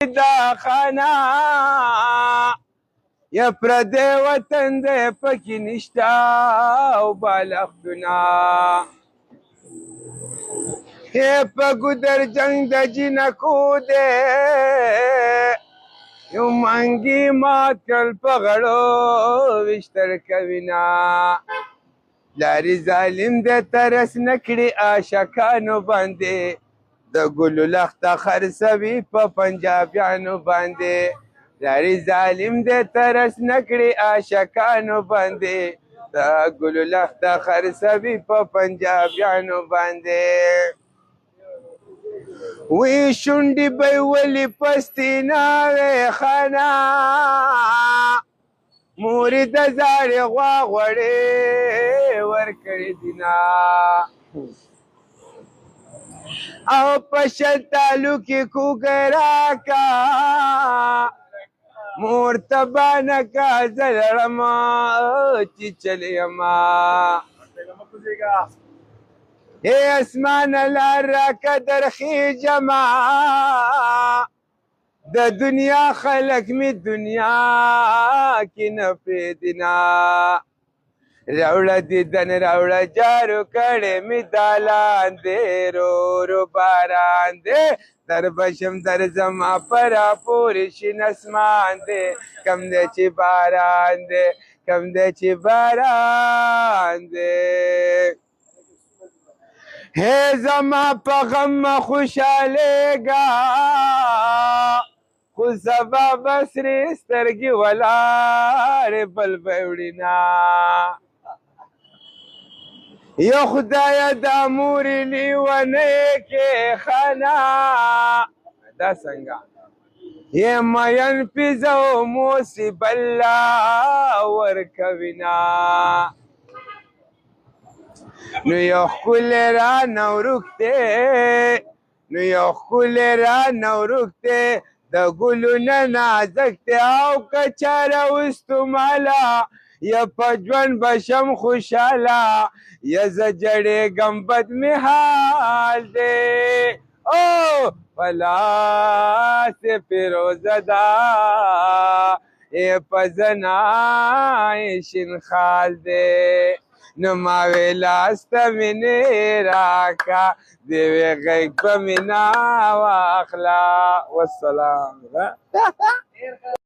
دا خانه یا پردی وطن دی پکې نشته او بالښتونه په ګودر جنګ د جنکو دی یو منګي مات کړل په غړو ویشتل کوینه لارې ظالم دی ترس نه کړي عاشقانو باندې د ګلو لخته خرڅوي په پنجابیانو باندې لارې ظالم دی ترس نه کړي عاشقانو باندې د ګلو لخته خرڅوي په پنجابیانو باندې وی شونډې به یې ولې پستې نه وې خانه مورې د زاړې غوا غوړې ورکړې دینه او په شلتالو کې کوږی راکا مور تبانه کا زه لړمه چې چلی یمه ای اسمان لار راکه درخیجمه د دنیا خلق می دنیا کې نه پرېږدینه راوړه دیدن راوړه جارو کړې مې دا لاندې رو رو باران دی در بشم در زما په راپورې شین اسمان دی کم دی چې باران دی کم دی چې باران دی هی زما په غم مه خوشحالېږه خو سبا به سرې سترګې ولاړې بل به یې وړینه یا خدایه دا مورې لیونۍ کې خانه دا څنګه یې مین پیزه و موسیب الله ورکوینه نو یو ښکلی رانه ورک دی نو یو ښکلی رانه ورک دی د ګلونه نازک دی او که چاره وستوماله یا په ژوند بشم خوشحاله یا زه جړېږم بد مې حال دی او په لاس یې فیروزه ده یې په زنه یې شین خال دی نو ما وی لاس ته مینې راکه دې وی غیږ په مینا واخله والسلام